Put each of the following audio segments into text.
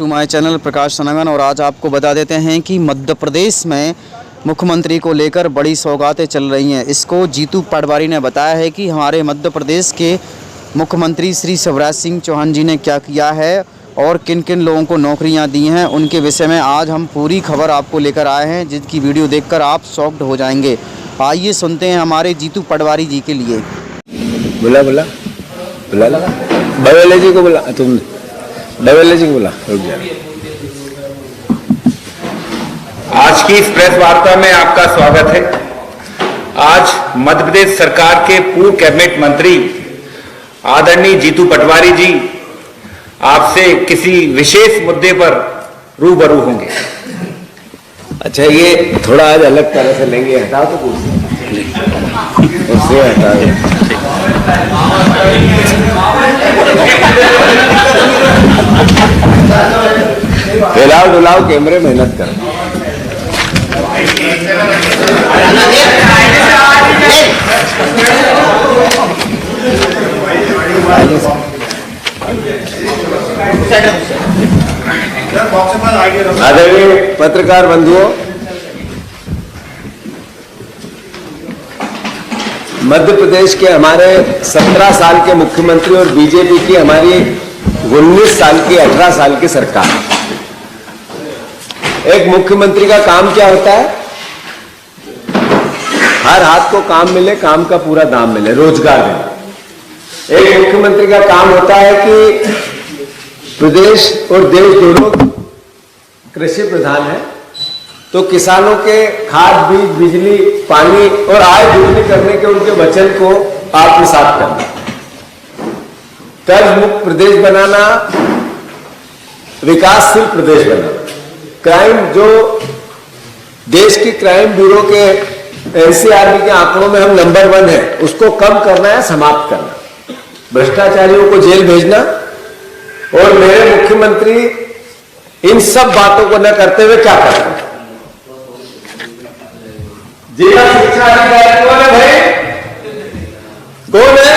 To my channel प्रकाश सनागन। और आज आपको बता देते हैं कि मध्य प्रदेश में मुख्यमंत्री को लेकर बड़ी सौगातें चल रही हैं। इसको जीतू पटवारी ने बताया है कि हमारे मध्य प्रदेश के मुख्यमंत्री श्री शिवराज सिंह चौहान जी ने क्या किया है और किन किन लोगों को नौकरियां दी हैं, उनके विषय में आज हम पूरी खबर आपको लेकर आए हैं, जिसकी वीडियो देखकर आप शॉक्ड हो जाएंगे। आइए सुनते हैं हमारे जीतू पटवारी जी के लिए। बुला बुला बुला लगा डवेले जी को बुला, तुम डवेले जी को बुला, रुक जा। आज की इस प्रेस वार्ता में आपका स्वागत है। आज मध्य प्रदेश सरकार के पूर्व कैबिनेट मंत्री आदरणीय जीतू पटवारी जी आपसे किसी विशेष मुद्दे पर रूबरू होंगे। अच्छा, ये थोड़ा आज अलग तरह से लेंगे, हटाओ तो उससे हटाओ। हिलाओ डुलाओ, कैमरे मेहनत करो। आदरणीय पत्रकार बंधुओं, मध्य प्रदेश के हमारे 17 साल के मुख्यमंत्री और बीजेपी की हमारी 19 साल की 18 साल की सरकार। एक मुख्यमंत्री का काम क्या होता है? हर हाथ को काम मिले, काम का पूरा दाम मिले, रोजगार मिले। एक मुख्यमंत्री का काम होता है कि प्रदेश और देश दोनों कृषि प्रधान है, तो किसानों के खाद, बीज, बिजली, पानी और आय दोगुनी करने के उनके वचन को आत्मसात करना, कर्ज मुक्त प्रदेश बनाना, विकासशील प्रदेश बनाना। क्राइम, जो देश की क्राइम ब्यूरो के एनसीआरबी के आंकड़ों में हम नंबर 1 है, उसको कम करना है, समाप्त करना, भ्रष्टाचारियों को जेल भेजना। और मेरे मुख्यमंत्री इन सब बातों को न करते हुए क्या करते हैं? जिला शिक्षा अधिकारी कौन है भाई? कौन है?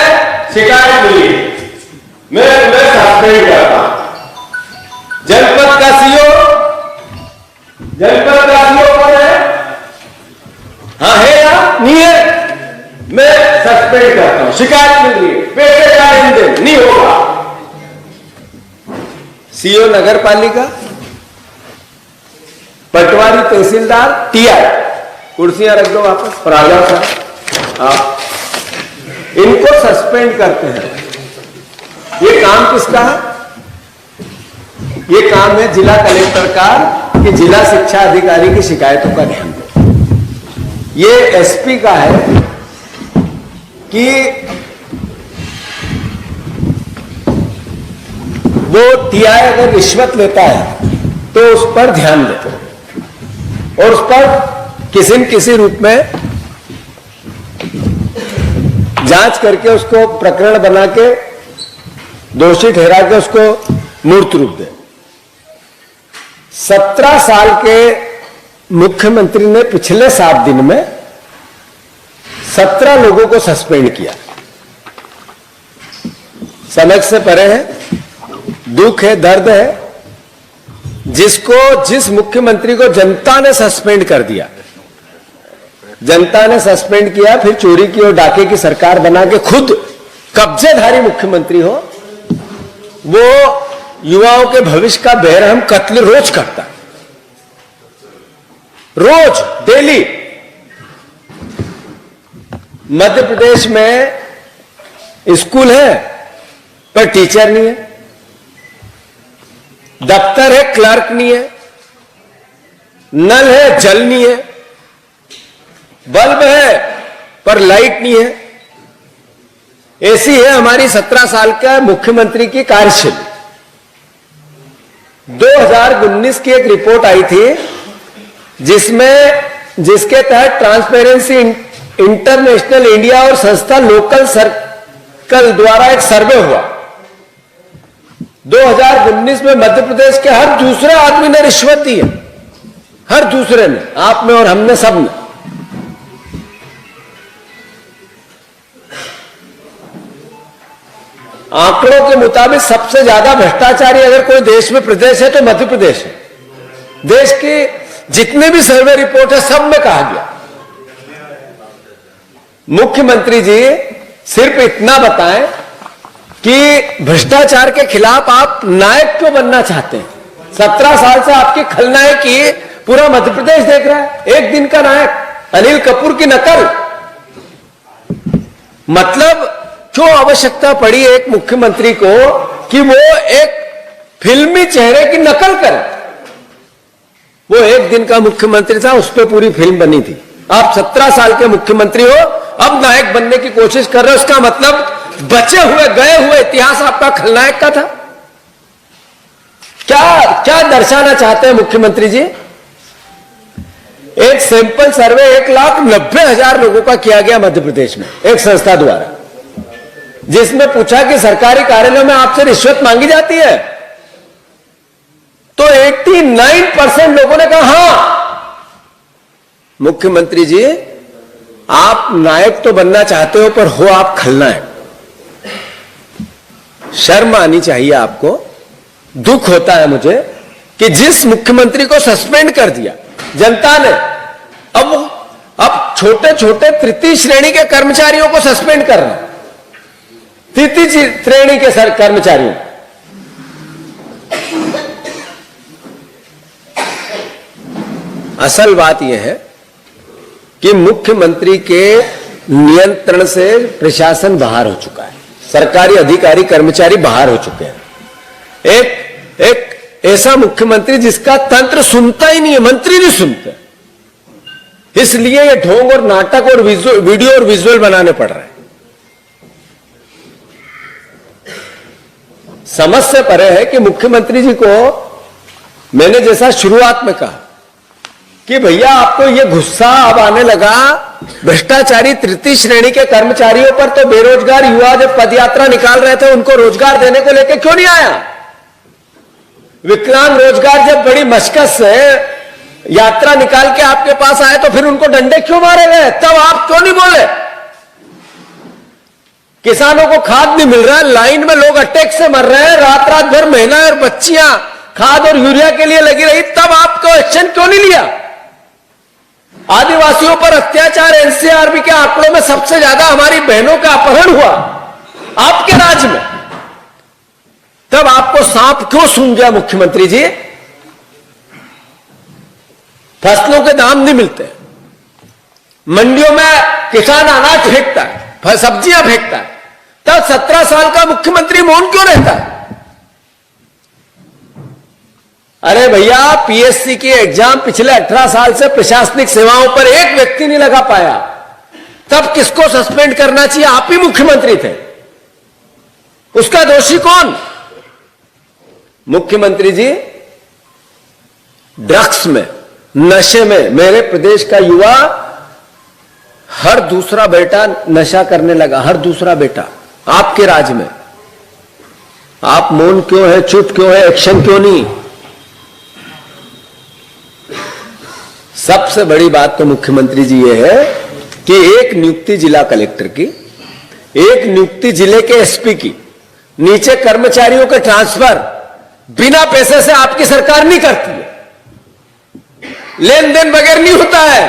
शिकायत मिली, मैं सस्पेंड करता। जनपद का सीओ कौन है? हाँ है या नहीं है? मैं सस्पेंड करता हूं। शिकायत मिल रही है, पैसे का लेनदेन नहीं होगा। सीओ नगर पालिका, पटवारी तहसीलदार, टीआई, कुर्सियां रख दो वापस पर आ जाओ सर। आप इनको सस्पेंड करते हैं। ये काम किसका है? ये काम है जिला कलेक्टर का कि जिला शिक्षा अधिकारी की शिकायतों का ध्यान दे। ये एसपी का है कि वो टीआई अगर रिश्वत लेता है तो उस पर ध्यान दे और उस पर किसी न किसी रूप में जांच करके उसको प्रकरण बना के दोषी ठहरा के उसको मूर्त रूप दे। 17 साल के मुख्यमंत्री ने पिछले 7 दिन में 17 लोगों को सस्पेंड किया। समझ से परे है, दुख है, दर्द है। जिस मुख्यमंत्री को जनता ने सस्पेंड कर दिया, जनता ने सस्पेंड किया, फिर चोरी की और डाके की सरकार बना के खुद कब्जेधारी मुख्यमंत्री हो, वो युवाओं के भविष्य का बेरहम कत्ल रोज करता, रोज, डेली। मध्य प्रदेश में स्कूल है पर टीचर नहीं है, दफ्तर है, क्लर्क नहीं है, नल है, जल नहीं है, बल्ब है पर लाइट नहीं है। ऐसी है हमारी 17 साल का मुख्यमंत्री की कार्यशैली। 2019 की एक रिपोर्ट आई थी जिसके तहत ट्रांसपेरेंसी इंटरनेशनल इंडिया और संस्था लोकल सर्कल द्वारा एक सर्वे हुआ। 2019 में मध्य प्रदेश के हर दूसरे आदमी ने रिश्वत दी है, हर दूसरे ने, आप में और हमने, सब ने। आंकड़ों के मुताबिक सबसे ज्यादा भ्रष्टाचारी अगर कोई देश में प्रदेश है तो मध्य प्रदेश है। देश के जितने भी सर्वे रिपोर्ट है सब में कहा गया। मुख्यमंत्री जी सिर्फ इतना बताएं कि भ्रष्टाचार के खिलाफ आप नायक क्यों बनना चाहते हैं? 17 साल से आपके खलनायक ही पूरा मध्य प्रदेश देख रहा है। एक दिन का नायक अनिल कपूर की नकल। मतलब क्यों आवश्यकता पड़ी एक मुख्यमंत्री को कि वो एक फिल्मी चेहरे की नकल करे? वो एक दिन का मुख्यमंत्री था, उस पर पूरी फिल्म बनी थी। आप 17 साल के मुख्यमंत्री हो, अब नायक बनने की कोशिश कर रहे हो। उसका मतलब बचे हुए गए हुए इतिहास आपका खलनायक का था। क्या दर्शाना चाहते हैं मुख्यमंत्री जी? एक सैंपल सर्वे 1,90,000 लोगों का किया गया मध्य प्रदेश में एक संस्था द्वारा, जिसमें पूछा कि सरकारी कार्यालयों में आपसे रिश्वत मांगी जाती है, तो 89% लोगों ने कहा हां। मुख्यमंत्री जी, आप नायक तो बनना चाहते हो, पर हो आप खलनायक। शर्म आनी चाहिए आपको। दुख होता है मुझे कि जिस मुख्यमंत्री को सस्पेंड कर दिया जनता ने, अब छोटे छोटे तृतीय श्रेणी के कर्मचारियों को सस्पेंड कर रहे हैं। तृतीय श्रेणी के कर्मचारियों, असल बात यह है कि मुख्यमंत्री के नियंत्रण से प्रशासन बाहर हो चुका है। सरकारी अधिकारी कर्मचारी बाहर हो चुके हैं। एक ऐसा मुख्यमंत्री जिसका तंत्र सुनता ही नहीं है, मंत्री नहीं सुनते, इसलिए ये ढोंग और नाटक और वीडियो और विजुअल बनाने पड़ रहे हैं। समझ से परे है कि मुख्यमंत्री जी को मैंने जैसा शुरुआत में कहा कि भैया आपको ये गुस्सा अब आने लगा भ्रष्टाचारी तृतीय श्रेणी के कर्मचारियों पर, तो बेरोजगार युवा जब पदयात्रा निकाल रहे थे उनको रोजगार देने को लेकर क्यों नहीं आया? विकलांग रोजगार जब बड़ी मशक्कत से यात्रा निकाल के आपके पास आए तो फिर उनको डंडे क्यों मारे गए? तब आप क्यों नहीं बोले? किसानों को खाद नहीं मिल रहा है, लाइन में लोग अटैक से मर रहे हैं, रात रात भर महिलाएं और बच्चियां खाद और यूरिया के लिए लगी रही, तब आपको एक्शन क्यों नहीं लिया? आदिवासियों पर अत्याचार एनसीआरबी के आंकड़ों में सबसे ज्यादा हमारी बहनों का अपहरण हुआ आपके राज्य में, तब आपको सांप क्यों सूंघ गया मुख्यमंत्री जी? फसलों के दाम नहीं मिलते, मंडियों में किसान अनाज फेंकता है, सब्जियां फेंकता है, तब 17 साल का मुख्यमंत्री मौन क्यों रहता है? अरे भैया, पीएससी की एग्जाम पिछले 18 साल से प्रशासनिक सेवाओं पर एक व्यक्ति नहीं लगा पाया, तब किसको सस्पेंड करना चाहिए? आप ही मुख्यमंत्री थे। उसका दोषी कौन? मुख्यमंत्री जी, ड्रग्स में, नशे में मेरे प्रदेश का युवा हर दूसरा बेटा नशा करने लगा, हर दूसरा बेटा आपके राज्य में। आप मौन क्यों है, चुप क्यों है, एक्शन क्यों नहीं? सबसे बड़ी बात तो मुख्यमंत्री जी ये है कि एक नियुक्ति जिला कलेक्टर की, एक नियुक्ति जिले के एसपी की, नीचे कर्मचारियों के ट्रांसफर बिना पैसे से आपकी सरकार नहीं करती है। लेन देन बगैर नहीं होता है।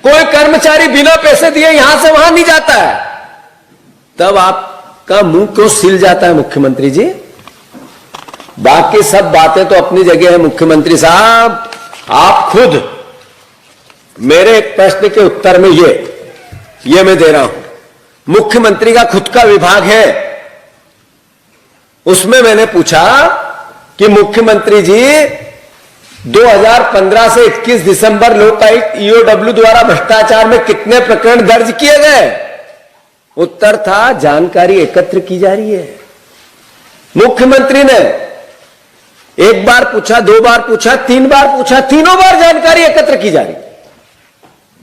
कोई कर्मचारी बिना पैसे दिए यहां से वहां नहीं जाता है। तब आपका मुंह क्यों सिल जाता है मुख्यमंत्री जी? बाकी सब बातें तो अपनी जगह है मुख्यमंत्री साहब। आप खुद मेरे एक प्रश्न के उत्तर में ये मैं दे रहा हूं, मुख्यमंत्री का खुद का विभाग है, उसमें मैंने पूछा कि मुख्यमंत्री जी 2015 से 21 दिसंबर लोकायुक्त ईओडब्ल्यू द्वारा भ्रष्टाचार में कितने प्रकरण दर्ज किए गए? उत्तर था जानकारी एकत्र की जा रही है। मुख्यमंत्री ने एक बार पूछा, 2 बार पूछा, 3 बार पूछा, तीनों बार जानकारी एकत्र की जा रही है।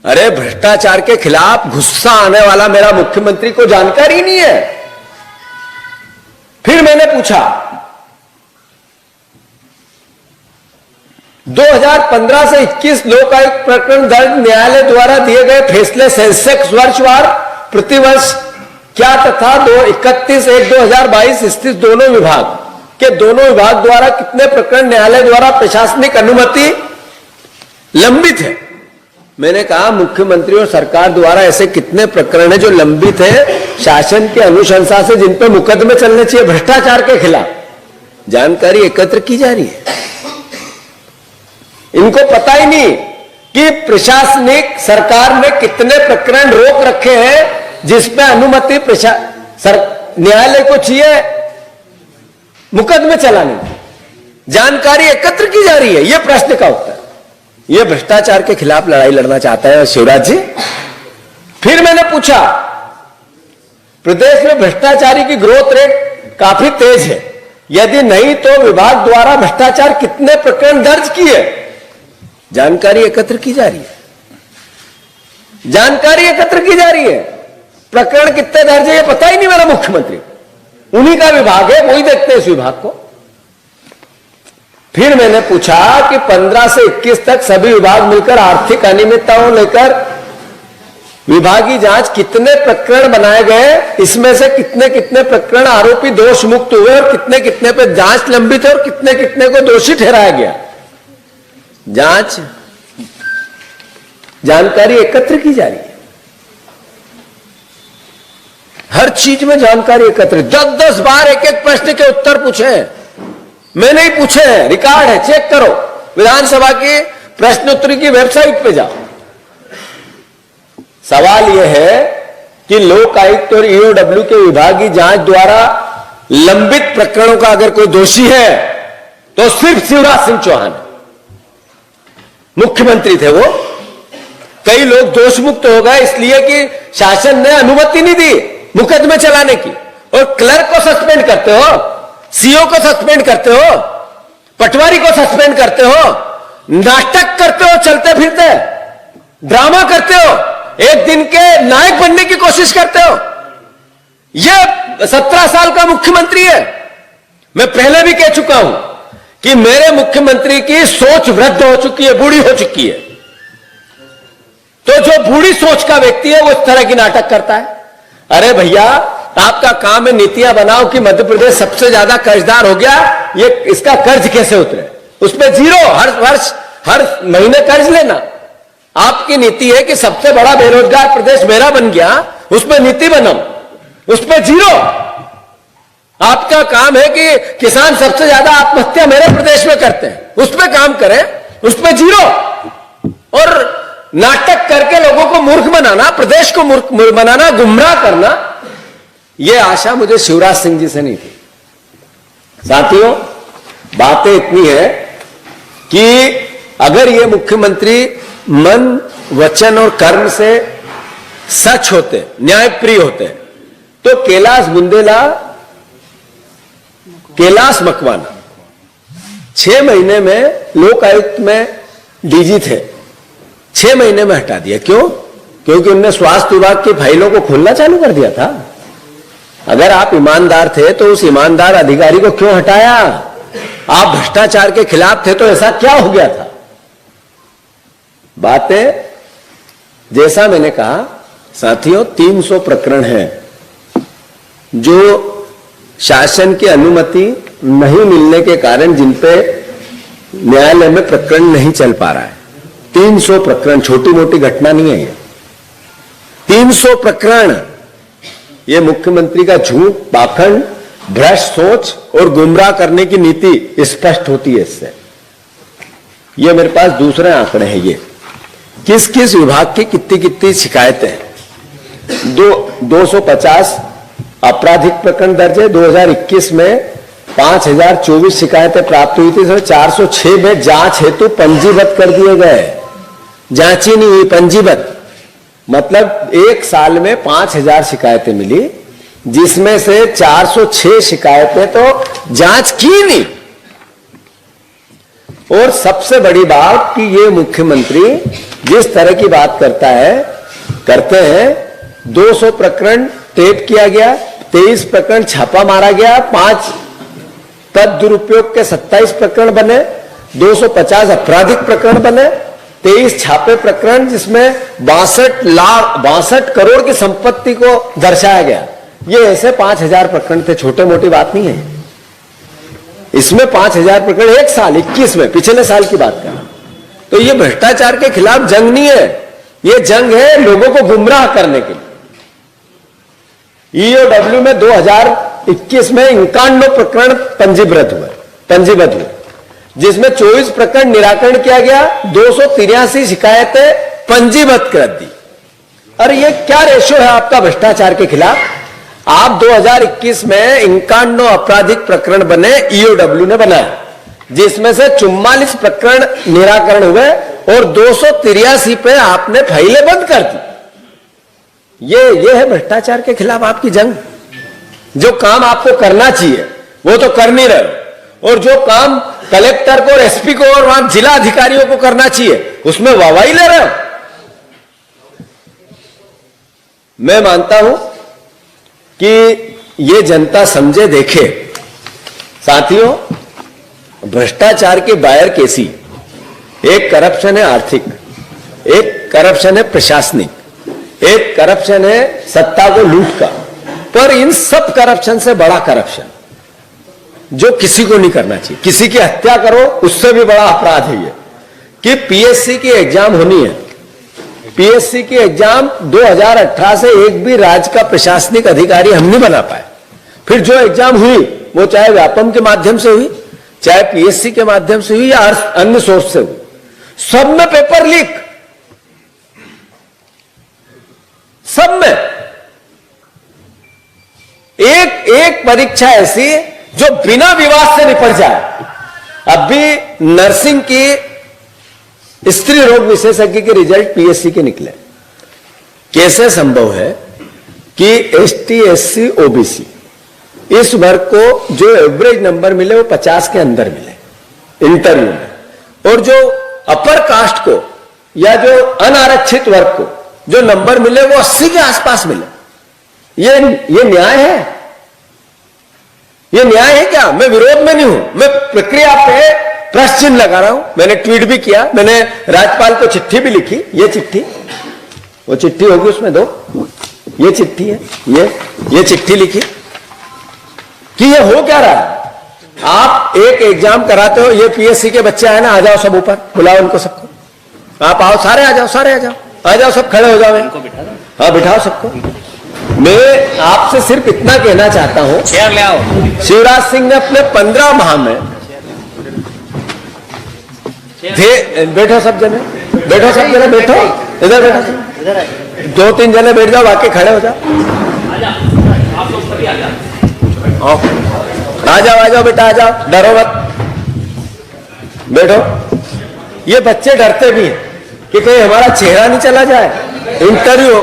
अरे भ्रष्टाचार के खिलाफ गुस्सा आने वाला मेरा मुख्यमंत्री को जानकारी नहीं है। फिर मैंने पूछा 2015 से 21 लोकायुक्त प्रकरण दर्ज, न्यायालय द्वारा दिए गए फैसले सेंसेक्स वर्षवार प्रतिवर्ष क्या तथा 31/1/2022 स्थित दोनों विभाग के दोनों विभाग द्वारा कितने प्रकरण न्यायालय द्वारा प्रशासनिक अनुमति लंबित है। मैंने कहा मुख्यमंत्री और सरकार द्वारा ऐसे कितने प्रकरण हैं जो लंबित है शासन के अनुशंसा से, जिन पर मुकदमे चलने चाहिए भ्रष्टाचार के खिलाफ। जानकारी एकत्र की जा रही है। इनको पता ही नहीं कि प्रशासनिक सरकार ने कितने प्रकरण रोक रखे हैं जिसमें अनुमति न्यायालय को चाहिए मुकदमे चलाने की। जानकारी एकत्र की जा रही है। यह प्रश्न का उत्तर। यह भ्रष्टाचार के खिलाफ लड़ाई लड़ना चाहता है शिवराज जी। फिर मैंने पूछा, प्रदेश में भ्रष्टाचारी की ग्रोथ रेट काफी तेज है, यदि नहीं तो विभाग द्वारा भ्रष्टाचार कितने प्रकरण दर्ज किए। जानकारी एकत्र की जा रही है। जानकारी एकत्र की जा रही है। प्रकरण कितने दर्ज है ये पता ही नहीं मेरा मुख्यमंत्री। उन्हीं का विभाग है, वही देखते हैं इस विभाग को। फिर मैंने पूछा कि 15 से 21 तक सभी विभाग मिलकर आर्थिक अनियमितताओं लेकर विभागीय जांच कितने प्रकरण बनाए गए, इसमें से कितने कितने प्रकरण आरोपी दोष मुक्त हुए और कितने कितने पे जांच लंबित है और कितने कितने को दोषी ठहराया गया। जांच जानकारी एकत्र की जा रही है। हर चीज में जानकारी एकत्र। 10-10 बार एक एक प्रश्न के उत्तर पूछे हैं। मैंने ही पूछे हैं, रिकॉर्ड है, चेक करो। विधानसभा की प्रश्नोत्तरी की वेबसाइट पे जाओ। सवाल यह है कि लोक आयुक्त और ईओडब्ल्यू के विभागीय जांच द्वारा लंबित प्रकरणों का अगर कोई दोषी है तो सिर्फ शिवराज सिंह चौहान मुख्यमंत्री थे। वो कई लोग दोष मुक्त हो गए इसलिए कि शासन ने अनुमति नहीं दी मुकदमे चलाने की। और क्लर्क को सस्पेंड करते हो, सीओ को सस्पेंड करते हो, पटवारी को सस्पेंड करते हो, नाटक करते हो, चलते फिरते ड्रामा करते हो, एक दिन के नायक बनने की कोशिश करते हो। यह 17 साल का मुख्यमंत्री है। मैं पहले भी कह चुका हूं कि मेरे मुख्यमंत्री की सोच वृद्ध हो चुकी है, बूढ़ी हो चुकी है। तो जो बूढ़ी सोच का व्यक्ति है वो इस तरह की नाटक करता है। अरे भैया, आपका काम है नीतियां बनाओ कि मध्य प्रदेश सबसे ज्यादा कर्जदार हो गया, ये इसका कर्ज कैसे उतरे, उस पर जीरो हर वर्ष हर महीने कर्ज लेना। आपकी नीति है कि सबसे बड़ा बेरोजगार प्रदेश मेरा बन गया, उस पर नीति बनाओ, उस पर जीरो। आपका काम है कि किसान सबसे ज्यादा आत्महत्या मेरे प्रदेश में करते हैं, उस पर काम करें, उस पर जीरो। और नाटक करके लोगों को मूर्ख बनाना, प्रदेश को मूर्ख बनाना, गुमराह करना, यह आशा मुझे शिवराज सिंह जी से नहीं थी। साथियों, बातें इतनी है कि अगर ये मुख्यमंत्री मन, वचन और कर्म से सच होते, न्यायप्रिय होते, तो कैलाश मकवाना 6 महीने में लोक आयुक्त में डीजी थे, 6 महीने में हटा दिया। क्यों? क्योंकि उन्होंने स्वास्थ्य विभाग की फाइलों को खोलना चालू कर दिया था। अगर आप ईमानदार थे तो उस ईमानदार अधिकारी को क्यों हटाया? आप भ्रष्टाचार के खिलाफ थे तो ऐसा क्या हो गया था? बातें जैसा मैंने कहा साथियों, 300 प्रकरण हैं जो शासन की अनुमति नहीं मिलने के कारण जिन पे न्यायालय में प्रकरण नहीं चल पा रहा है। 300 प्रकरण, छोटी मोटी घटना नहीं है ये। 300 प्रकरण। ये मुख्यमंत्री का झूठ, पाखंड, भ्रष्ट सोच और गुमराह करने की नीति स्पष्ट होती है इससे। ये मेरे पास दूसरे आंकड़े हैं। ये किस किस विभाग की कितनी कितनी शिकायतें। 250 आपराधिक प्रकरण दर्ज है। 2021 में 5024 शिकायतें प्राप्त हुई थी। 406 में जांच हेतु पंजीबद्ध कर दिए गए। जांची नहीं हुई, पंजीबद्ध। मतलब एक साल में 5000 शिकायतें मिली, जिसमें से 406 शिकायतें तो जांच की नहीं। और सबसे बड़ी बात कि ये मुख्यमंत्री जिस तरह की बात करते हैं, 200 प्रकरण टेप किया गया, 23 प्रकरण छापा मारा गया, 5 पद दुरुपयोग के 27 प्रकरण बने, 250 आपराधिक प्रकरण बने, 23 छापे प्रकरण जिसमें 62 करोड़ की संपत्ति को दर्शाया गया। ये ऐसे 5,000 प्रकरण थे, छोटे मोटी बात नहीं है। इसमें 5,000 प्रकरण एक साल 21 में, पिछले साल की बात कर। तो ये भ्रष्टाचार के खिलाफ जंग नहीं है, ये जंग है लोगों को गुमराह करने के लिए। ईओडब्ल्यू में 2021 में 51 प्रकरण पंजीबद्ध हुए, जिसमें 24 प्रकरण निराकरण किया गया, 283 शिकायतें पंजीबद्ध कर दी। अरे ये क्या रेशो है आपका भ्रष्टाचार के खिलाफ? आप 2021 में 51 आपराधिक प्रकरण बने, ईओडब्ल्यू ने बनाया, जिसमें से 44 प्रकरण निराकरण हुए और 283 पे आपने फाइलें बंद कर दी। ये है भ्रष्टाचार के खिलाफ आपकी जंग। जो काम आपको करना चाहिए वो तो कर नहीं रहे, और जो काम कलेक्टर को और एसपी को और वहां जिला अधिकारियों को करना चाहिए उसमें वाहवाही ले रहे हो। मैं मानता हूं कि ये जनता समझे देखे। साथियों, भ्रष्टाचार की बायर कैसी? एक करप्शन है आर्थिक, एक करप्शन है प्रशासनिक, एक करप्शन है सत्ता को लूट का। पर इन सब करप्शन से बड़ा करप्शन जो किसी को नहीं करना चाहिए, किसी की हत्या करो उससे भी बड़ा अपराध है ये, कि पीएससी की एग्जाम होनी है। पीएससी की एग्जाम 2018 से एक भी राज्य का प्रशासनिक अधिकारी हम नहीं बना पाए। फिर जो एग्जाम हुई वो चाहे व्यापम के माध्यम से हुई, चाहे पीएससी के माध्यम से हुई या अन्य सोर्स से हुई, सब में पेपर लीक, सब में। एक परीक्षा ऐसी जो बिना विवाद से निपट जाए। अभी नर्सिंग की स्त्री रोग विशेषज्ञ के रिजल्ट पीएससी के निकले। कैसे संभव है कि एसटी, एससी, ओबीसी इस वर्ग को जो एवरेज नंबर मिले वो 50 के अंदर मिले इंटरव्यू में, और जो अपर कास्ट को या जो अनारक्षित वर्ग को जो नंबर मिले वो 80 के आसपास मिले? ये न्याय है? ये न्याय है क्या? मैं विरोध में नहीं हूं, मैं प्रक्रिया पे प्रश्न चिन्ह लगा रहा हूं। मैंने ट्वीट भी किया, मैंने राज्यपाल को चिट्ठी भी लिखी। ये चिट्ठी, वो चिट्ठी होगी उसमें दो, ये चिट्ठी है, ये चिट्ठी लिखी कि ये हो क्या रहा है। आप एक एग्जाम कराते हो, ये पीएससी के बच्चे आए ना, आ जाओ सब ऊपर, बुलाओ उनको सबको, आप आओ, सारे आ जाओ, आ जाओ, सब खड़े हो जाओ। हाँ, बिठाओ सबको। मैं आपसे सिर्फ इतना कहना चाहता हूं, चेयर ले आओ। शिवराज सिंह ने अपने 15 माह में बैठो सब जने, बैठो, इधर बैठो, 2-3 जने बैठ जाओ, बाकी खड़े हो जाओ। आ जाओ बेटा, आ जाओ, डरो मत, बैठो। ये बच्चे डरते भी हैं कि कहीं हमारा चेहरा नहीं चला जाए इंटरव्यू।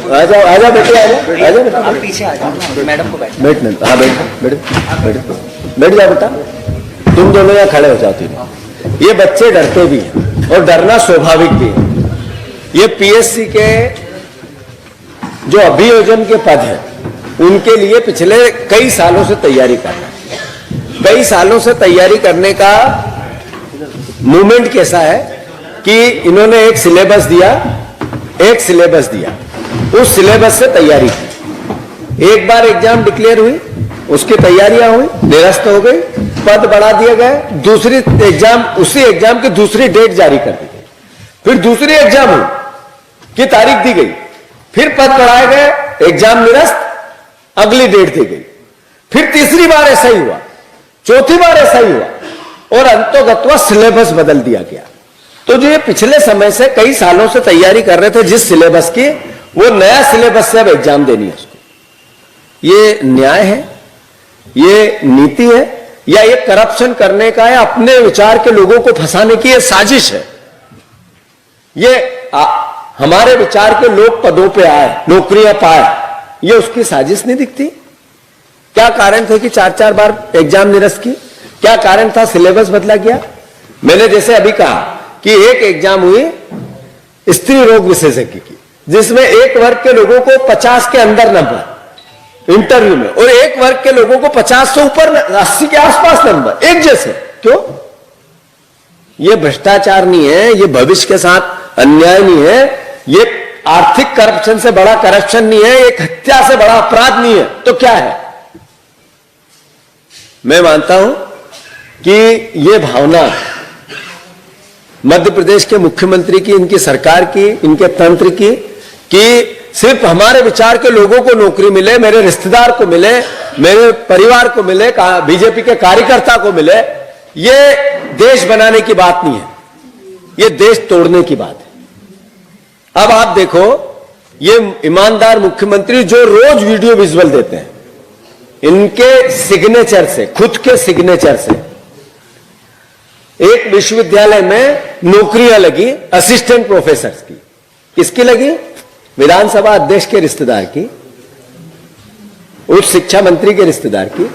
आ जाओ बेटे, आ जाओ बेटा, आप पीछे आ जाओ, मैडम को बैठने। हाँ, बैठ जाओ बेटा, तुम दोनों यहाँ खड़े हो जाओ तीनों। ये बच्चे डरते भी हैं और डरना स्वाभाविक भी है। ये पीएससी के जो अभियोजन के पद हैं उनके लिए पिछले कई सालों से तैयारी करना है। कई सालों से तैयारी करने का मूवमेंट कैसा है कि इन्होंने एक सिलेबस दिया, उस सिलेबस से तैयारी की। एक बार एग्जाम डिक्लेयर हुई, उसकी तैयारियां हुई, निरस्त हो गई, पद बढ़ा दिए गए, दूसरी एग्जाम, उसी एग्जाम की दूसरी डेट जारी कर दी गई, फिर दूसरी एग्जाम हुई की तारीख दी गई, फिर पद बढ़ाए गए, एग्जाम निरस्त, अगली डेट दी गई, फिर तीसरी बार ऐसा ही हुआ, चौथी बार ऐसा ही हुआ, और अंतोगत्वा सिलेबस बदल दिया गया। तो जो ये पिछले समय से कई सालों से तैयारी कर रहे थे जिस सिलेबस की, वो नया सिलेबस से अब एग्जाम देनी है उसको। ये न्याय है, ये नीति है, या ये करप्शन करने का है, अपने विचार के लोगों को फंसाने की ये साजिश है? ये हमारे विचार के लोग पदों पे आए, नौकरियां पाए, ये उसकी साजिश नहीं दिखती? क्या कारण थे कि 4-4 बार एग्जाम निरस्त की? क्या कारण था सिलेबस बदला गया? मैंने जैसे अभी कहा कि एक एग्जाम हुई स्त्री रोग विशेषज्ञ की, जिसमें एक वर्ग के लोगों को 50 के अंदर नंबर इंटरव्यू में, और एक वर्ग के लोगों को 50 से ऊपर, 80 के आसपास नंबर, एक जैसे। क्यों? ये भ्रष्टाचार नहीं है, ये भविष्य के साथ अन्याय नहीं है, ये आर्थिक करप्शन से बड़ा करप्शन नहीं है, एक हत्या से बड़ा अपराध नहीं है, तो क्या है? मैं मानता हूं कि ये भावना मध्य प्रदेश के मुख्यमंत्री की, इनकी सरकार की, इनके तंत्र की, कि सिर्फ हमारे विचार के लोगों को नौकरी मिले, मेरे रिश्तेदार को मिले, मेरे परिवार को मिले, बीजेपी के कार्यकर्ता को मिले, ये देश बनाने की बात नहीं है, ये देश तोड़ने की बात है। अब आप देखो, ये ईमानदार मुख्यमंत्री जो रोज वीडियो विजुअल देते हैं, इनके सिग्नेचर से, खुद के सिग्नेचर से एक विश्वविद्यालय में नौकरियां लगी असिस्टेंट प्रोफेसर की। किसकी लगी? विधानसभा अध्यक्ष के रिश्तेदार की, उच्च शिक्षा मंत्री के रिश्तेदार की,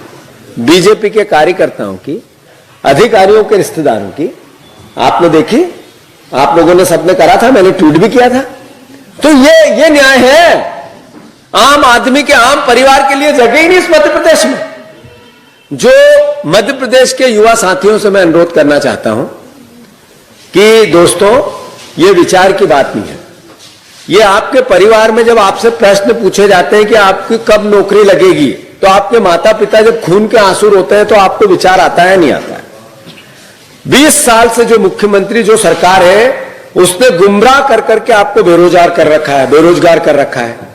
बीजेपी के कार्यकर्ताओं की, अधिकारियों के रिश्तेदारों की। आपने देखी, आप लोगों ने सबने करा था, मैंने ट्वीट भी किया था। तो ये न्याय है? आम आदमी के, आम परिवार के लिए जगह ही नहीं इस मध्य प्रदेश में। जो मध्य प्रदेश के युवा साथियों से मैं अनुरोध करना चाहता हूं कि दोस्तों, ये विचार की बात नहीं है। ये आपके परिवार में जब आपसे प्रश्न पूछे जाते हैं कि आपकी कब नौकरी लगेगी, तो आपके माता पिता जब खून के आंसू रोते हैं तो आपको विचार आता है, नहीं आता है? 20 साल से जो मुख्यमंत्री, जो सरकार है, उसने गुमराह कर करके आपको बेरोजगार कर रखा है, बेरोजगार कर रखा है।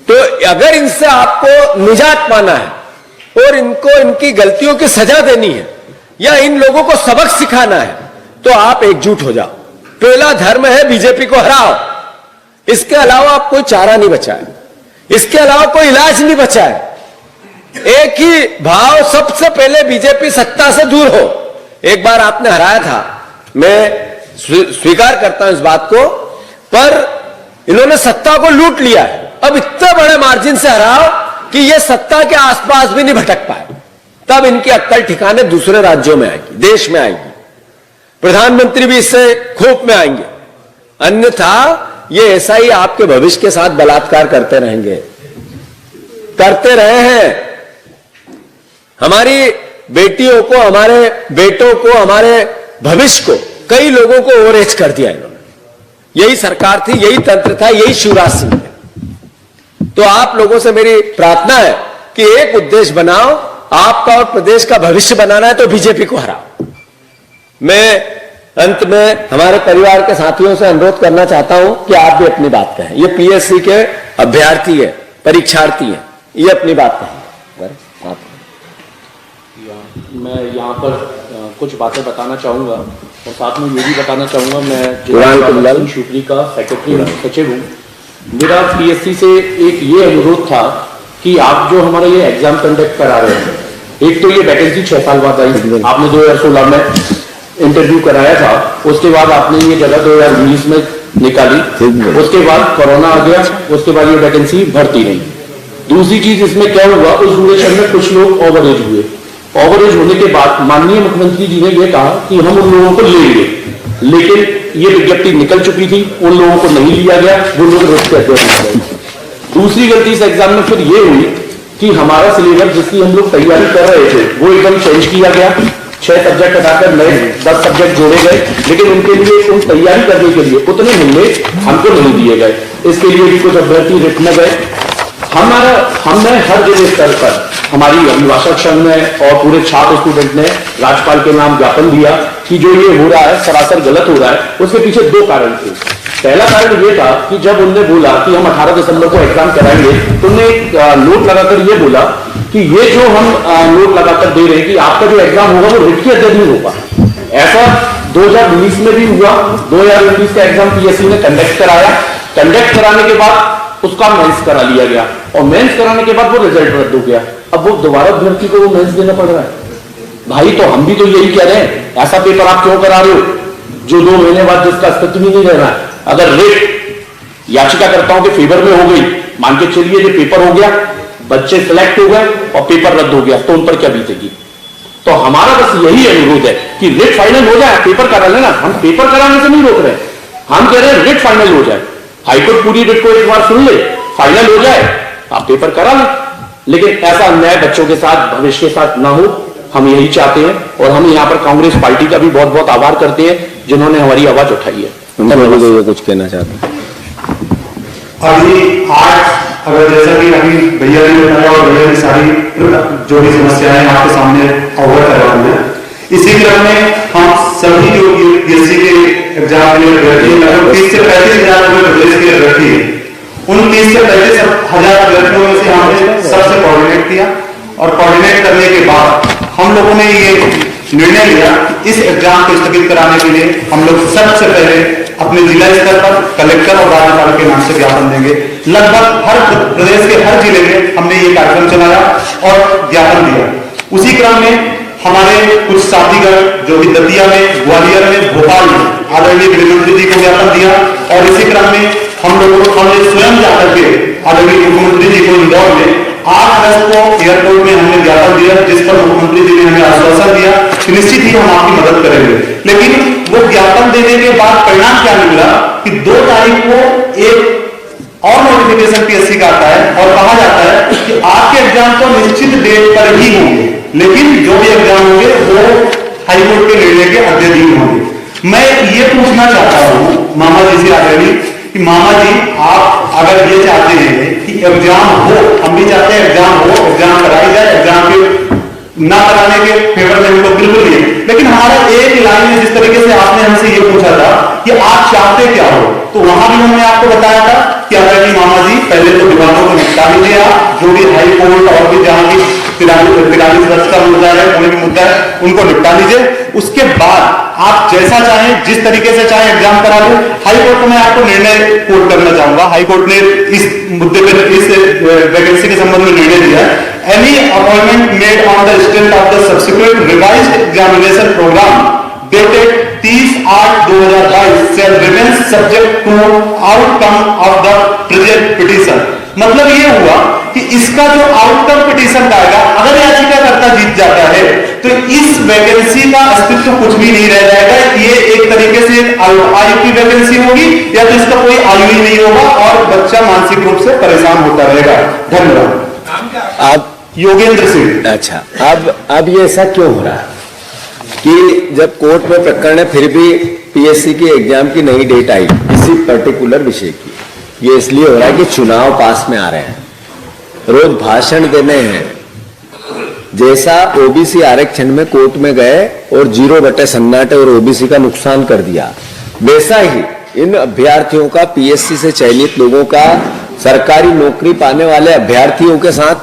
तो अगर इनसे आपको निजात पाना है और इनको, इनकी गलतियों की सजा देनी है, या इन लोगों को सबक सिखाना है, तो आप एकजुट हो जाओ। पहला धर्म है बीजेपी को हराओ। इसके अलावा आप कोई चारा नहीं बचा है, इसके अलावा कोई इलाज नहीं बचा है। एक ही भाव, सबसे पहले बीजेपी सत्ता से दूर हो। एक बार आपने हराया था, मैं स्वीकार करता हूं इस बात को, पर इन्होंने सत्ता को लूट लिया है। अब इतने बड़े मार्जिन से हराओ कि ये सत्ता के आसपास भी नहीं भटक पाए, तब इनकी अक्कल ठिकाने दूसरे राज्यों में आएगी, देश में आएगी। प्रधानमंत्री भी इससे खूब में आएंगे, अन्यथा ये ऐसा ही आपके भविष्य के साथ बलात्कार करते रहेंगे, करते रहे हैं। हमारी बेटियों को, हमारे बेटों को, हमारे भविष्य को कई लोगों को ओवरएज कर दिया इन्होंने। यही सरकार थी, यही तंत्र था, यही शिवराज सिंह है। तो आप लोगों से मेरी प्रार्थना है कि एक उद्देश्य बनाओ, आपका और प्रदेश का भविष्य बनाना है, तो बीजेपी को हराओ। मैं अंत में हमारे परिवार के साथियों से अनुरोध करना चाहता हूं कि आप भी अपनी बात कहें। ये पीएससी के अभ्यर्थी है, परीक्षार्थी है, ये अपनी बात कहें। आप मैं यहाँ पर कुछ बातें बताना चाहूँगा और साथ में ये भी बताना चाहूँगा, मैं शुक्री का सेक्रेटरी सचिव हूँ। मेरा पीएससी से एक ये अनुरोध था कि आप जो हमारा ये एग्जाम कंडक्ट करा रहे हैं, एक तो ये वैकेंसी 6 साल बाद आई, आपने 2016 में इंटरव्यू कराया था, उसके बाद आपने ये जगह 2019 में निकाली, उसके बाद कोरोना आ गया, उसके बाद ये वैकेंसी भरती नहीं। दूसरी चीज इसमें क्या हुआ, उस ड्यूरेशन में कुछ लोग ओवरेज हुए। ओवरेज होने के बाद माननीय मुख्यमंत्री जी ने यह कहा कि हम उन लोगों को लेंगे, लेकिन ये विज्ञप्ति निकल चुकी थी, उन लोगों को नहीं लिया गया, वो लोग रोक के गए। दूसरी गलती इस एग्जाम में फिर ये हुई कि हमारा सिलेबस जिसकी हम लोग तैयारी कर रहे थे वो एकदम चेंज किया गया। 6 सब्जेक्ट हटाकर नए 10 सब्जेक्ट जोड़े गए, लेकिन उनके लिए, उन तैयारी करने के लिए उतने महीने हमको नहीं दिए गए। इसके लिए भी कुछ अभ्यर्थी रिट में गए। हमने हर जिले स्तर पर, हमारी अभिभाषक संघ ने और पूरे छात्र स्टूडेंट ने राज्यपाल के नाम ज्ञापन दिया कि जो ये हो रहा है सरासर गलत हो रहा है। उसके पीछे 2 कारण थे। पहला कारण ये था कि जब उनने बोला कि हम 18 दिसंबर को एग्जाम कराएंगे, तो उन्होंने एक नोट लगाकर ये बोला कि ये जो हम नोट लगाकर दे रहे हैं कि आपका जो एग्जाम होगा वो रिट के अध्ययन नहीं होगा। ऐसा 2019 में भी हुआ। 2019 का एग्जाम पीएससी ने कंडक्ट कराया। कंडक्ट कराने के बाद उसका मेंस करा लिया गया और मेंस कराने के बाद वो रिजल्ट रद्द हो गया। अब वो दोबारा अभ्यर्थी को वो मेंस देना पड़ रहा है। भाई, तो हम भी तो यही कह रहे हैं, ऐसा पेपर आप क्यों करा रहे हो जो 2 महीने बाद जिसका अस्तित्व ही नहीं रहना है। अगर रिट याचिकाकर्ताओं के फेवर में हो गई, मान के चलिए जो पेपर हो गया, बच्चे सिलेक्ट हो गए और पेपर रद्द हो गया, तो उन पर क्या बीतेगी। तो हमारा बस यही अनुरोध है कि रिट फाइनल हो जाए, पेपर करा लेना। हम पेपर कराने से नहीं रोक रहे, हम कह रहे हैं रिट फाइनल हो जाए। हाईकोर्ट पूरी रिट को एक बार सुन ले, फाइनल हो जाए, आप पेपर करा लें। लेकिन ऐसा अन्याय बच्चों के साथ, भविष्य के साथ ना हो, हम यही चाहते हैं। और हम यहाँ पर कांग्रेस पार्टी का भी बहुत बहुत आभार करते हैं जिन्होंने हमारी आवाज उठाई है। कुछ कहना चाहते हैं। अभी आज अगर जैसा कि अभी भैया ने बताया और भैया ने सारी जो भी समस्याएं आपके सामने अवगत करवा दी है, इसी क्रम में हम सभी जो यूपीएससी के एग्जाम के लिए अभ्यर्थी लगभग 30 से 35,000 प्रदेश के अभ्यर्थी है, उन 30 से 35,000 अभ्यर्थियों में से हमने सबसे कोऑर्डिनेट किया और कोऑर्डिनेट करने के बाद हम लोगों ने ये निर्णय लिया कि इस एग्जाम को स्थगित कराने के लिए हम लोग सबसे पहले अपने जिला स्तर पर कलेक्टर और राज्यपाल के नाम से ज्ञापन देंगे। लगभग हर प्रदेश के हर जिले में हमने ये कार्यक्रम चलाया और ज्ञापन दिया। उसी क्रम में हमारे कुछ साथीगण जो कि दतिया में, ग्वालियर में, भोपाल में आदरणीय गृहमंत्री जी को ज्ञापन दिया और इसी क्रम में हमने स्वयं जाकर के आदरणीय मुख्यमंत्री जी को इंदौर में 8 अगस्त को एयरपोर्ट में हमने ज्ञापन दिया, जिस पर मुख्यमंत्री जी ने हमें आश्वासन दिया कि निश्चित ही हम आपकी मदद करेंगे। लेकिन वो ज्ञापन देने के बाद परिणाम क्या निकला कि 2 तारीख को एक और नोटिफिकेशन पीएससी का आता है और कहा जाता है कि आपके एग्जाम तो निश्चित डेट पर ही होंगे, लेकिन जो भी एग्जाम होंगे वो हाईकोर्ट के निर्णय के अधीन होंगे। मैं ये पूछना चाहता हूँ मामा जी से आदरणीय कि मामा जी आप अगर ये चाहते हैं कि एग्जाम हो, हम भी चाहते हैं एग्जाम हो, एग्जाम कराई जाए, एग्जाम के ना कराने के फेवर में हम लोग बिल्कुल नहीं, लेकिन हमारा एक लाइन में जिस तरीके से आपने हमसे ये पूछा था कि आप चाहते क्या हो, तो वहां भी हमने आपको बताया था कि आदरणीय मामा जी पहले तो विवादों को निपटा लीजिए, आप जो भी हाई कोर्ट और भी जहां की 43 वर्ष का मुद्दा है, कोई भी मुद्दा है, उनको निपटा लीजिए। उसके बाद आप जैसा चाहें, जिस तरीके से चाहें एग्जाम करा लो। हाई कोर्ट को मैं आपको निर्णय कोट करना चाहूंगा। हाई कोर्ट ने इस मुद्दे पर, इस वैकेंसी के संबंध में निर्णय दिया। Any appointment made on the strength of the subsequent revised examination program dated 30/8/2022 shall remain subject to outcome of the present petition। मतलब ये हुआ कि इसका जो आउटकम पिटीशन का आएगा, अगर याचिकाकर्ता जीत जाता है तो इस वैकेंसी का अस्तित्व कुछ भी नहीं रह जाएगा। ये एक तरीके से आयु की वैकेंसी होगी या तो इसका कोई आयु ही नहीं होगा और बच्चा मानसिक रूप से परेशान होता रहेगा। धन्यवाद। आप योगेंद्र सिंह। अच्छा, अब ये ऐसा क्यों हो रहा है कि जब कोर्ट में प्रकरण है फिर भी पीएससी की एग्जाम की नई डेट आई किसी पर्टिकुलर विषय की? ये इसलिए हो रहा है कि चुनाव पास में आ रहे हैं, रोज भाषण देने हैं। जैसा ओबीसी आरक्षण में कोर्ट में गए और 0/सन्नाटे और ओबीसी का नुकसान कर दिया, वैसा ही इन अभ्यर्थियों का, पीएससी से चयनित लोगों का, सरकारी नौकरी पाने वाले अभ्यर्थियों के साथ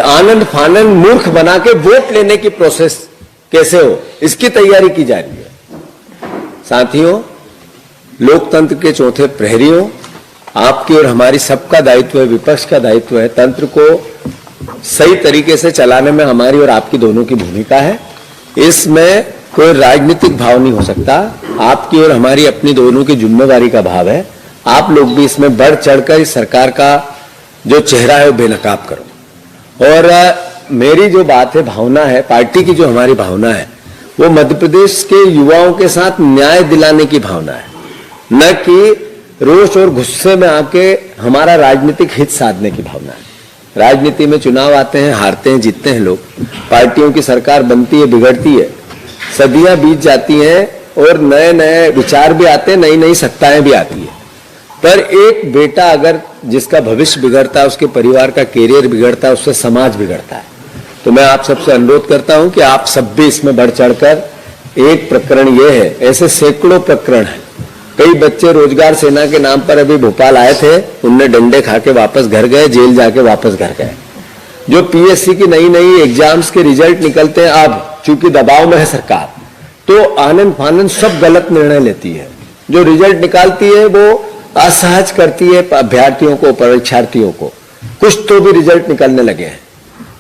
आनंद फानंद मूर्ख बना के वोट लेने की प्रोसेस कैसे हो, इसकी तैयारी की जा रही है। साथियों, लोकतंत्र के चौथे प्रहरियों, आपकी और हमारी सबका दायित्व है, विपक्ष का दायित्व है, तंत्र को सही तरीके से चलाने में हमारी और आपकी दोनों की भूमिका है। इसमें कोई राजनीतिक भाव नहीं हो सकता, आपकी और हमारी अपनी दोनों की जिम्मेदारी का भाव है। आप लोग भी इसमें बढ़ चढ़कर इस सरकार का जो चेहरा है वो बेनकाब करो। और मेरी जो बात है, भावना है, पार्टी की जो हमारी भावना है, वो मध्य प्रदेश के युवाओं के साथ न्याय दिलाने की भावना है, न कि रोष और गुस्से में आके हमारा राजनीतिक हित साधने की भावना है। राजनीति में चुनाव आते हैं, हारते हैं, जीतते हैं लोग, पार्टियों की सरकार बनती है, बिगड़ती है, सदियां बीत जाती हैं और नए नए विचार भी आते हैं, नई नई सत्ताएं भी आती है। पर एक बेटा अगर जिसका भविष्य बिगड़ता है, उसके परिवार का कैरियर बिगड़ता है, उससे समाज बिगड़ता है। तो मैं आप सबसे अनुरोध करता हूं कि आप सब भी इसमें बढ़ चढ़कर, एक प्रकरण ये है, ऐसे सैकड़ों प्रकरण हैं। कई बच्चे रोजगार सेना के नाम पर अभी भोपाल आए थे, उनने डंडे खा के वापस घर गए, जेल जाके वापस घर गए। जो पीएससी की नई नई एग्जाम्स के रिजल्ट निकलते हैं, अब चूंकि दबाव में है सरकार, तो आनंद फानंद सब गलत निर्णय लेती है। जो रिजल्ट निकालती है वो असहज करती है अभ्यर्थियों को, परीक्षार्थियों को। कुछ तो भी रिजल्ट निकलने लगे हैं।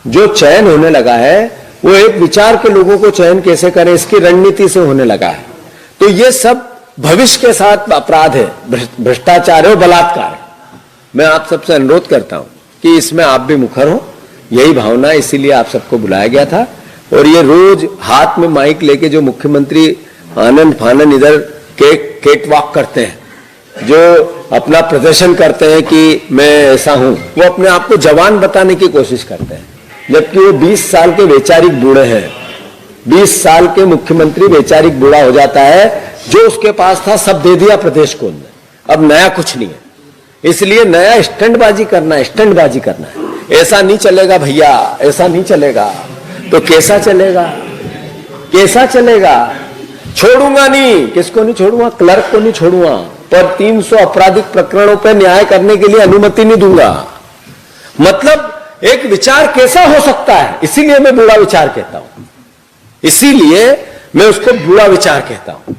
जो चयन होने लगा है वो एक विचार के लोगों को चयन कैसे करें, इसकी रणनीति से होने लगा है। तो ये सब भविष्य के साथ अपराध है, भ्रष्टाचार है और बलात्कार है। मैं आप सबसे अनुरोध करता हूं कि इसमें आप भी मुखर हो, यही भावना, इसीलिए आप सबको बुलाया गया था। और ये रोज हाथ में माइक लेके जो मुख्यमंत्री आनंद फानंद इधर केट वॉक करते हैं, जो अपना प्रदर्शन करते हैं कि मैं ऐसा हूं, वो अपने आप को जवान बताने की कोशिश करते हैं, जबकि वो 20 साल के वैचारिक बूढ़े हैं। 20 साल के मुख्यमंत्री वैचारिक बूढ़ा हो जाता है, जो उसके पास था सब दे दिया प्रदेश को, अब नया कुछ नहीं है। इसलिए नया स्टंटबाजी करना है। ऐसा नहीं चलेगा भैया, ऐसा नहीं चलेगा। तो कैसा चलेगा? छोड़ूंगा नहीं। किसको नहीं छोड़ूंगा? क्लर्क को नहीं छोड़ूंगा, पर 300 आपराधिक प्रकरणों पर न्याय करने के लिए अनुमति नहीं दूंगा। मतलब एक विचार कैसा हो सकता है, इसीलिए मैं बुरा विचार कहता हूं, इसीलिए मैं उसको बुरा विचार कहता हूं।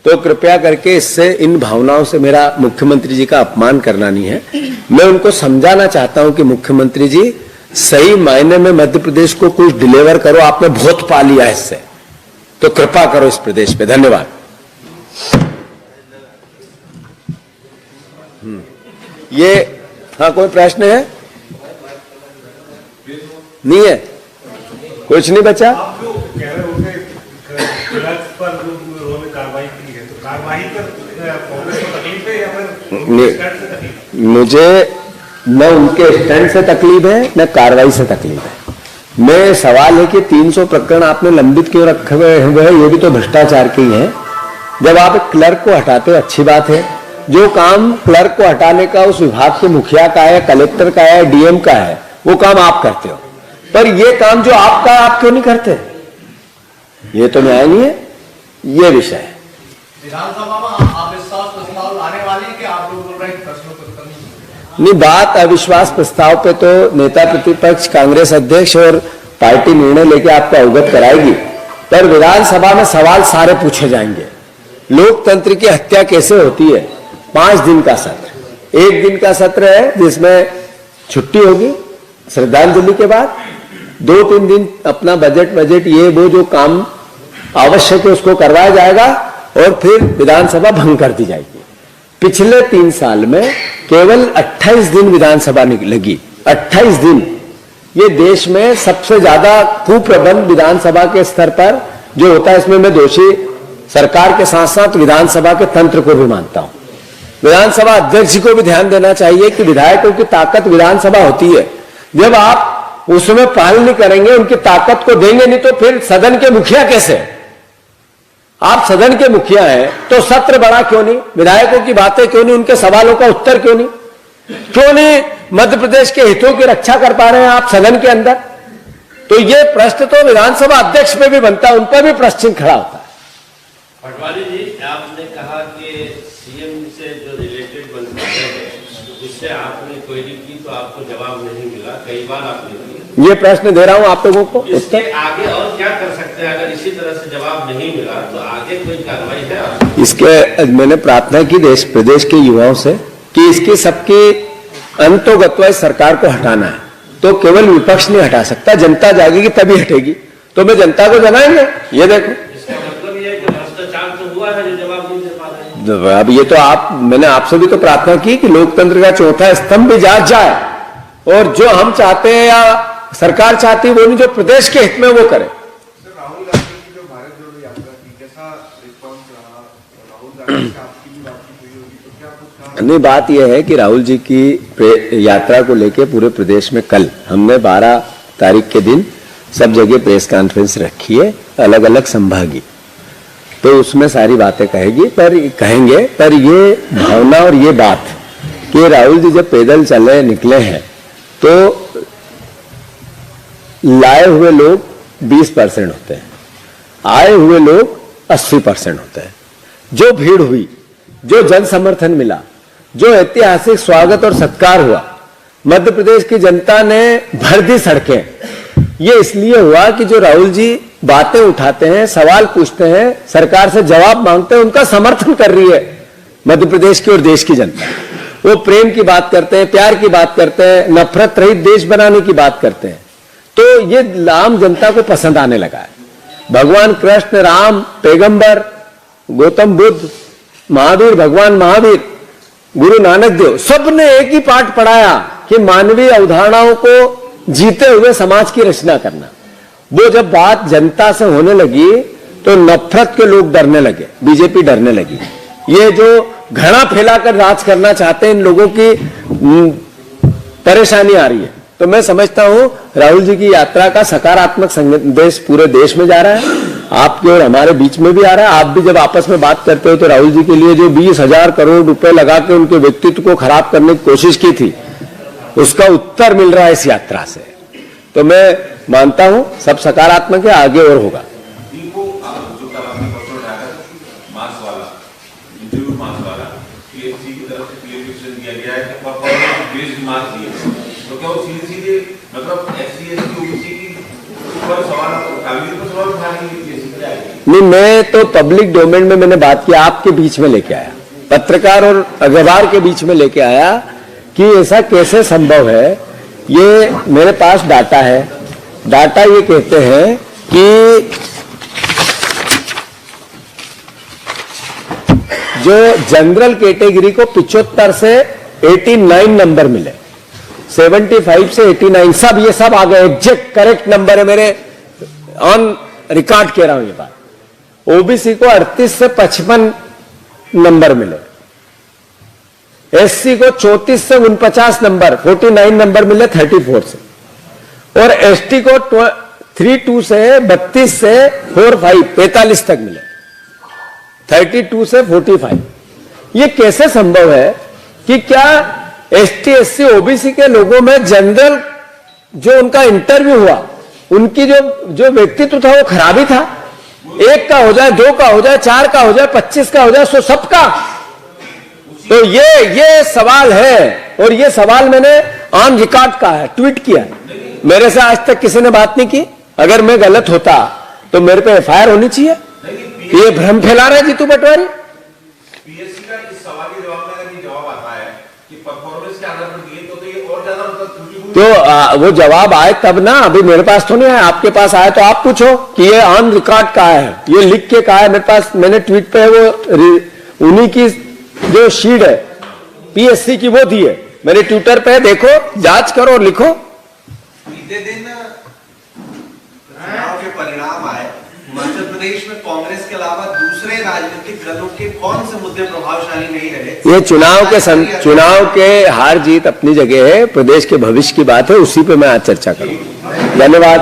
तो कृपया करके इससे, इन भावनाओं से मेरा मुख्यमंत्री जी का अपमान करना नहीं है। मैं उनको समझाना चाहता हूं कि मुख्यमंत्री जी, सही मायने में मध्य प्रदेश को कुछ डिलीवर करो। आपने बहुत पा लिया इससे, तो कृपा करो इस प्रदेश पे। धन्यवाद। ये हाँ, कोई प्रश्न है? नहीं है? कुछ नहीं बचा? मुझे न उनके स्टैंड से तकलीफ है, न कार्रवाई से तकलीफ है। मैं सवाल है कि 300 प्रकरण आपने लंबित क्यों रखे हुए हैं? ये भी तो भ्रष्टाचार के ही है। जब आप एक क्लर्क को हटाते हो, अच्छी बात है। जो काम क्लर्क को हटाने का उस विभाग के मुखिया का है, कलेक्टर का है, डीएम का है, वो काम आप करते हो। पर ये काम जो आपका, आप क्यों नहीं करते? ये तो न्याय नहीं है। ये विषय है। विधानसभा में अविश्वास प्रस्ताव लाने वाले हैं कि आप लोग बोल रहे हैं प्रश्नों को उत्तर नहीं? बात अविश्वास प्रस्ताव पे तो नेता प्रतिपक्ष कांग्रेस अध्यक्ष और पार्टी निर्णय लेके आपको अवगत कराएगी, पर विधानसभा में सवाल सारे पूछे जाएंगे। लोकतंत्र की हत्या कैसे होती है? 5 दिन का सत्र, 1 दिन का सत्र है जिसमें छुट्टी होगी श्रद्धांजलि के बाद, 2-3 दिन अपना बजट ये वो जो काम आवश्यक है उसको करवाया जाएगा, और फिर विधानसभा भंग कर दी जाएगी। पिछले 3 साल में केवल 28 दिन विधानसभा लगी। 28 दिन। ये देश में सबसे ज्यादा कुप्रबंध विधानसभा के स्तर पर जो होता है, इसमें मैं दोषी सरकार के साथ साथ विधानसभा के तंत्र को भी मानता हूं। विधानसभा अध्यक्ष को भी ध्यान देना चाहिए कि विधायकों की ताकत विधानसभा होती है। जब आप उसमें पहल नहीं करेंगे, उनकी ताकत को देंगे नहीं, तो फिर सदन के मुखिया कैसे? आप सदन के मुखिया हैं तो सत्र बड़ा क्यों नहीं? विधायकों की बातें क्यों नहीं? उनके सवालों का उत्तर क्यों नहीं? क्यों नहीं मध्य प्रदेश के हितों की रक्षा कर पा रहे हैं आप सदन के अंदर? तो ये प्रश्न तो विधानसभा अध्यक्ष पे भी बनता है, उन पर भी प्रश्न खड़ा होता है। पटवारी जी, आपने कहा कि सीएम से जो रिलेटेड मंत्री है उससे आपने क्वेरी की तो आपको जवाब नहीं मिला, कई बार आपने की। ये प्रश्न दे रहा हूं आप लोगों को। इसके आगे और क्या कर सकते हैं? अगर इसी तरह से जवाब नहीं मिला तो आगे कोई कार्रवाई है आपकी? इसके मैंने प्रार्थना की देश प्रदेश के युवाओं से कि इसकी सबकी अंतोगत्वा सरकार को हटाना है, तो केवल विपक्ष नहीं हटा सकता, जनता जागेगी तभी हटेगी। तो मैं जनता को जगाएंगे। ये देखो, इसका मतलब ये है कि भ्रष्टाचार तो हुआ है जो जवाब नहीं दे पा रहे हैं। अब ये तो मैंने आपसे भी तो प्रार्थना की कि लोकतंत्र का चौथा स्तंभ भी जाग जाए, और जो हम चाहते हैं या सरकार चाहती है वो नहीं, जो प्रदेश के हित में वो करे। राहुल गांधी की जो भारत जोड़ो यात्रा थी, कैसा रिस्पॉन्स रहा? राहुल गांधी से आपकी भी बातचीत हुई होगी, तो क्या कुछ कहा? नहीं, बात यह है कि राहुल जी की यात्रा को लेकर पूरे प्रदेश में कल हमने 12 तारीख के दिन सब जगह प्रेस कॉन्फ्रेंस रखी है, अलग अलग संभागी, तो उसमें सारी बातें कहेंगे। पर ये भावना और ये बात कि राहुल जी जब पैदल चले निकले हैं तो लाए हुए लोग 20% होते हैं, आए हुए लोग 80% होते हैं। जो भीड़ हुई, जो जन समर्थन मिला, जो ऐतिहासिक स्वागत और सत्कार हुआ, मध्य प्रदेश की जनता ने भर दी सड़कें। ये इसलिए हुआ कि जो राहुल जी बातें उठाते हैं, सवाल पूछते हैं, सरकार से जवाब मांगते हैं, उनका समर्थन कर रही है मध्य प्रदेश की और देश की जनता। वो प्रेम की बात करते हैं, प्यार की बात करते हैं, नफरत रहित देश बनाने की बात करते हैं। तो ये आम जनता को पसंद आने लगा है। भगवान कृष्ण, राम, पैगंबर, गौतम बुद्ध, महावीर, भगवान महावीर, गुरु नानक देव, सब ने एक ही पाठ पढ़ाया कि मानवीय अवधारणाओं को जीते हुए समाज की रचना करना। वो जब बात जनता से होने लगी तो नफरत के लोग डरने लगे, बीजेपी डरने लगी। ये जो घड़ा फैलाकर राज करना चाहते हैं, इन लोगों की परेशानी आ रही है। तो मैं समझता हूं राहुल जी की यात्रा का सकारात्मक संदेश पूरे देश में जा रहा है। आपके और हमारे बीच में भी आ रहा है। आप भी जब आपस में बात करते हो तो राहुल जी के लिए जो 20,000 करोड़ रुपए लगा के उनके व्यक्तित्व को खराब करने की कोशिश की थी, उसका उत्तर मिल रहा है इस यात्रा से। तो मैं मानता हूं सब सकारात्मक है, आगे और होगा। नहीं, मैं तो पब्लिक डोमेन में मैंने बात किया, आपके बीच में लेके आया, पत्रकार और अखबार के बीच में लेके आया कि ऐसा कैसे संभव है। ये मेरे पास डाटा है, डाटा ये कहते हैं कि जो जनरल कैटेगरी को 75 से 89 नंबर मिले, 75 से 89, सब ये सब आ गए, एग्जैक्ट करेक्ट नंबर है, मेरे ऑन रिकॉर्ड कह रहा हूं ये बात। ओबीसी को 38 से 55 नंबर मिले, एससी को 34 से 49 नंबर, 49 नंबर मिले 34 से, और एसटी को 32 से 32 से 45 तक मिले, 32 से 45। ये कैसे संभव है कि क्या एसटी एससी ओबीसी के लोगों में जनरल जो उनका इंटरव्यू हुआ, उनकी जो व्यक्तित्व था वो खराबी था? 1 का हो जाए, 2 का हो जाए, 4 का हो जाए, 25 का हो जाए, सो सबका। तो ये सवाल है, और ये सवाल मैंने ऑन रिकॉर्ड कहा है, ट्वीट किया है। मेरे से आज तक किसी ने बात नहीं की। अगर मैं गलत होता तो मेरे पे एफआईआर होनी चाहिए। ये भ्रम फैला रहे जीतू पटवारी। पीएससी का इस सवाल के जवाब में अगर ये जवाब आता है कि परफॉर्मेंस के आधार पर दिए तो ये और ज्यादा तो वो जवाब आए तब ना, अभी मेरे पास तो नहीं आया, आपके पास आया तो आप पूछो कि ये ऑन रिकॉर्ड कहा है, ये लिख के कहा है मेरे पास, मैंने ट्वीट पे वो उन्हीं की जो शीट है पीएससी की वो दी है, मेरे ट्विटर पे देखो, जांच करो और लिखो। बीते दिन चुनाव के परिणाम आए, मध्य प्रदेश में कांग्रेस के अलावा दूसरे राजनीतिक दलों के कौन से मुद्दे प्रभावशाली नहीं रहे? ये चुनाव के हार जीत अपनी जगह है, प्रदेश के भविष्य की बात है, उसी पे मैं आज चर्चा करूंगा। धन्यवाद।